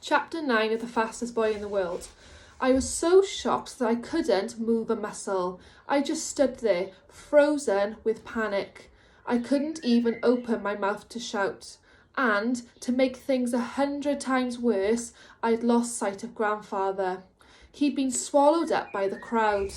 Chapter 9 of The Fastest Boy in the World. I was so shocked that I couldn't move a muscle. I just stood there, frozen with panic. I couldn't even open my mouth to shout. And, to make things 100 times worse, I'd lost sight of Grandfather. He'd been swallowed up by the crowd.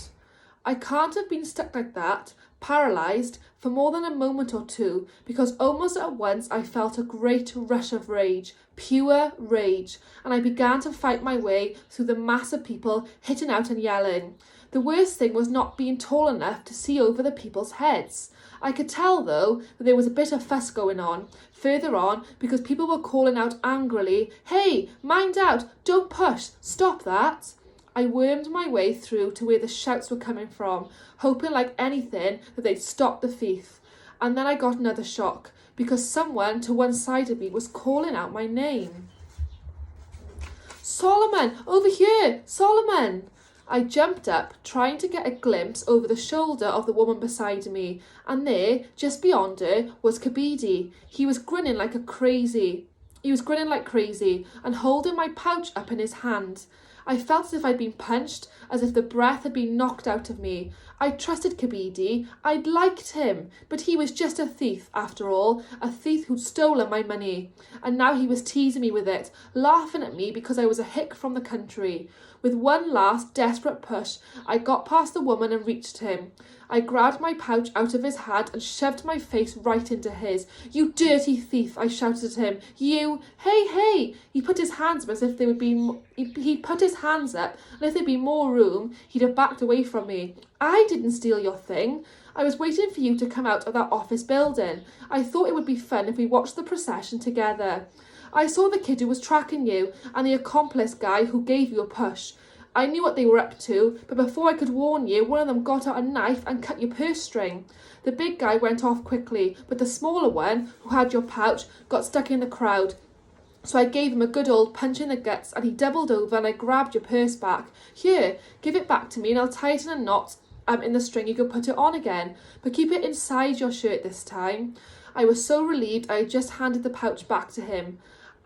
I can't have been stuck like that, paralysed, for more than a moment or two, because almost at once I felt a great rush of rage, pure rage, and I began to fight my way through the mass of people hitting out and yelling. The worst thing was not being tall enough to see over the people's heads. I could tell, though, that there was a bit of fuss going on, further on, because people were calling out angrily, "Hey, mind out, don't push, stop that." I wormed my way through to where the shouts were coming from, hoping like anything that they'd stop the thief. And then I got another shock, because someone to one side of me was calling out my name. "Solomon, over here, Solomon!" I jumped up, trying to get a glimpse over the shoulder of the woman beside me, and there, just beyond her, was Kebede. He was grinning like crazy, and holding my pouch up in his hand. I felt as if I'd been punched, as if the breath had been knocked out of me. I trusted Kebede. I'd liked him, but he was just a thief, after all, a thief who'd stolen my money. And now he was teasing me with it, laughing at me because I was a hick from the country. With one last desperate push, I got past the woman and reached him. I grabbed my pouch out of his hand and shoved my face right into his. "You dirty thief," I shouted at him. "You, hey!" He put his hands up as if there would be... He'd put his hands up, and if there'd been more room, he'd have backed away from me. "I didn't steal your thing. I was waiting for you to come out of that office building. I thought it would be fun if we watched the procession together. I saw the kid who was tracking you and the accomplice guy who gave you a push. I knew what they were up to, but before I could warn you, one of them got out a knife and cut your purse string. The big guy went off quickly, but the smaller one, who had your pouch, got stuck in the crowd. So I gave him a good old punch in the guts and he doubled over and I grabbed your purse back. Here, give it back to me and I'll tie it in a knot in the string. You can put it on again, but keep it inside your shirt this time." I was so relieved I had just handed the pouch back to him.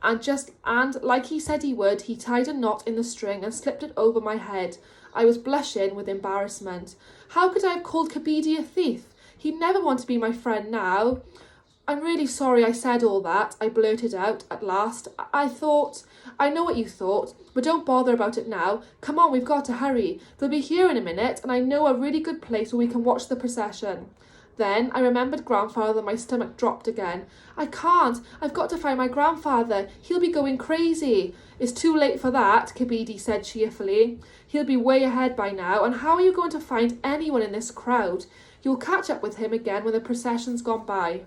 And like he said he would, he tied a knot in the string and slipped it over my head. I was blushing with embarrassment. How could I have called Kebede a thief? He'd never want to be my friend now. "I'm really sorry I said all that," I blurted out at last. I know what you thought, but don't bother about it now. Come on, we've got to hurry. They'll be here in a minute, and I know a really good place where we can watch the procession." Then I remembered Grandfather and my stomach dropped again. "I can't. I've got to find my grandfather. He'll be going crazy." "It's too late for that," Kebede said cheerfully. "He'll be way ahead by now, and how are you going to find anyone in this crowd? You'll catch up with him again when the procession's gone by."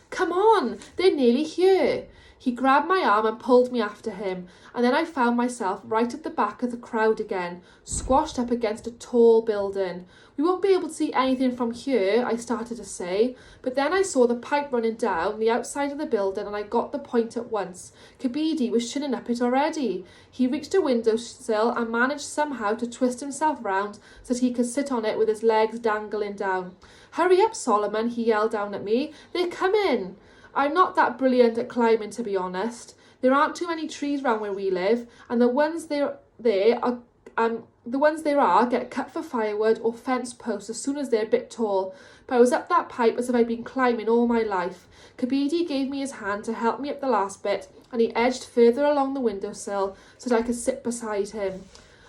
"Come on, they're nearly here." He grabbed my arm and pulled me after him, and then I found myself right at the back of the crowd again, squashed up against a tall building. "We won't be able to see anything from here," I started to say, but then I saw the pipe running down the outside of the building and I got the point at once. Kebede was shinning up it already. He reached a windowsill and managed somehow to twist himself round so that he could sit on it with his legs dangling down. "Hurry up, Solomon," he yelled down at me. "They're coming." I'm not that brilliant at climbing, to be honest. There aren't too many trees round where we live, and the ones there are get cut for firewood or fence posts as soon as they're a bit tall. But I was up that pipe as if I'd been climbing all my life. Kebede gave me his hand to help me up the last bit, and he edged further along the windowsill so that I could sit beside him.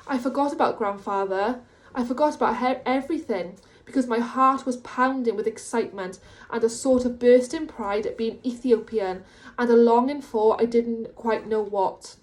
I forgot about Grandfather. I forgot about everything, because my heart was pounding with excitement and a sort of bursting pride at being Ethiopian and a longing for I didn't quite know what.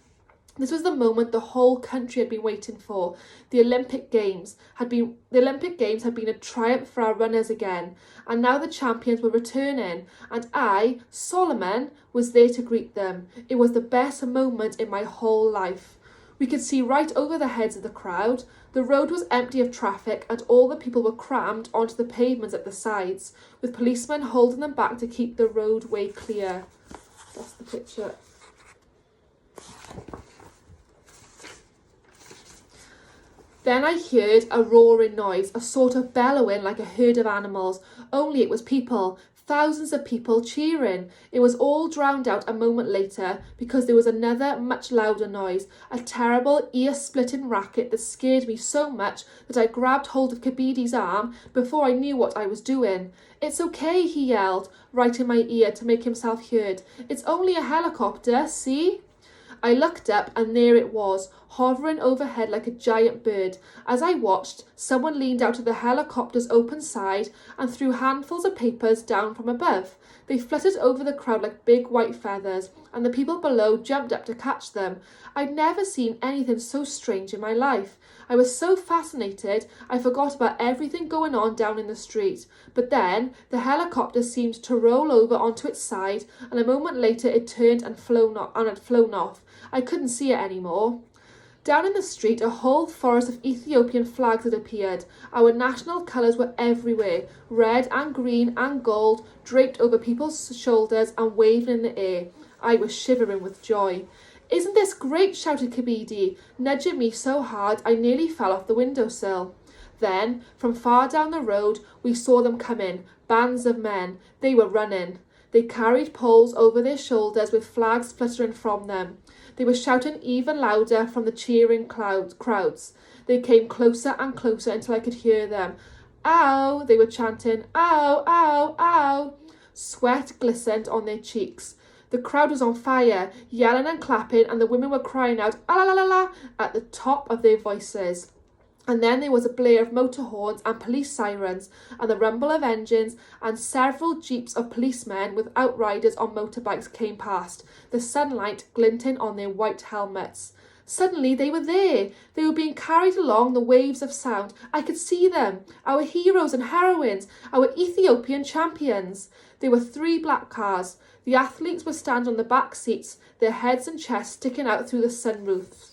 This was the moment the whole country had been waiting for. The Olympic Games had been a triumph for our runners again, and now the champions were returning, and I, Solomon, was there to greet them. It was the best moment in my whole life. We could see right over the heads of the crowd. The road was empty of traffic and all the people were crammed onto the pavements at the sides, with policemen holding them back to keep the roadway clear. That's the picture. Then I heard a roaring noise, a sort of bellowing like a herd of animals, only it was people, Thousands of people cheering. It was all drowned out a moment later because there was another much louder noise, a terrible ear-splitting racket that scared me so much that I grabbed hold of Kabidi's arm before I knew what I was doing. "It's okay," he yelled, right in my ear to make himself heard. "It's only a helicopter, see?" I looked up and there it was, hovering overhead like a giant bird. As I watched, someone leaned out of the helicopter's open side and threw handfuls of papers down from above. They fluttered over the crowd like big white feathers, and the people below jumped up to catch them. I'd never seen anything so strange in my life. I was so fascinated, I forgot about everything going on down in the street. But then, the helicopter seemed to roll over onto its side, and a moment later it turned and had flown off. I couldn't see it anymore. Down in the street, a whole forest of Ethiopian flags had appeared. Our national colours were everywhere, red and green and gold, draped over people's shoulders and waving in the air. I was shivering with joy. "Isn't this great?" shouted Kabidi, nudging me so hard I nearly fell off the windowsill. Then, from far down the road, we saw them coming, bands of men. They were running. They carried poles over their shoulders with flags fluttering from them. They were shouting even louder from the cheering crowds. They came closer and closer until I could hear them. "Ow!" they were chanting. "Ow, ow, ow!" Sweat glistened on their cheeks. The crowd was on fire, yelling and clapping, and the women were crying out, "Ah la la la," at the top of their voices. And then there was a blare of motor horns and police sirens, and the rumble of engines, and several jeeps of policemen with outriders on motorbikes came past, the sunlight glinting on their white helmets. Suddenly they were there. They were being carried along the waves of sound. I could see them, our heroes and heroines, our Ethiopian champions. There were 3 black cars. The athletes were standing on the back seats, their heads and chests sticking out through the sunroofs.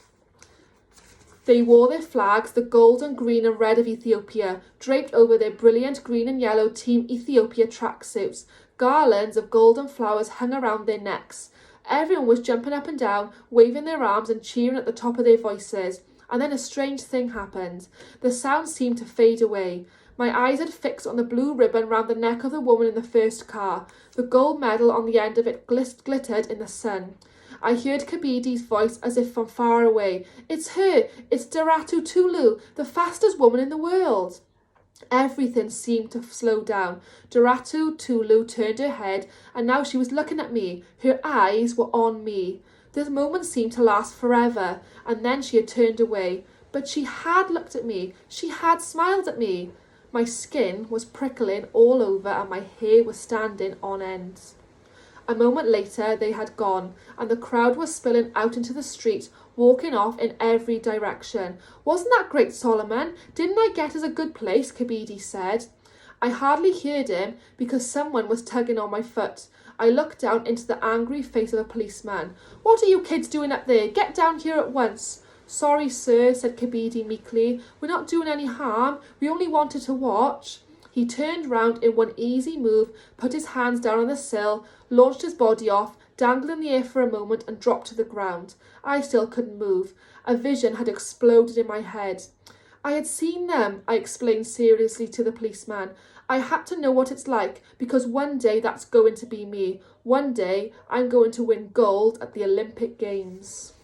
They wore their flags, the gold and green and red of Ethiopia, draped over their brilliant green and yellow Team Ethiopia tracksuits. Garlands of golden flowers hung around their necks. Everyone was jumping up and down, waving their arms and cheering at the top of their voices. And then a strange thing happened. The sound seemed to fade away. My eyes had fixed on the blue ribbon round the neck of the woman in the first car. The gold medal on the end of it glittered in the sun. I heard Kabidi's voice as if from far away. "It's her! It's Deratu Tulu, the fastest woman in the world!" Everything seemed to slow down. Deratu Tulu turned her head, and now she was looking at me. Her eyes were on me. This moment seemed to last forever, and then she had turned away. But she had looked at me. She had smiled at me. My skin was prickling all over, and my hair was standing on end. A moment later they had gone, and the crowd was spilling out into the street, walking off in every direction. "Wasn't that great, Solomon? Didn't I get us a good place?" Kabidi said. I hardly heard him because someone was tugging on my foot. I looked down into the angry face of a policeman. "What are you kids doing up there? Get down here at once." "Sorry, sir," said Kabidi meekly. "We're not doing any harm. We only wanted to watch." He turned round in one easy move, put his hands down on the sill, launched his body off, dangled in the air for a moment and dropped to the ground. I still couldn't move. A vision had exploded in my head. "I had seen them," I explained seriously to the policeman. "I had to know what it's like, because one day that's going to be me. One day I'm going to win gold at the Olympic Games."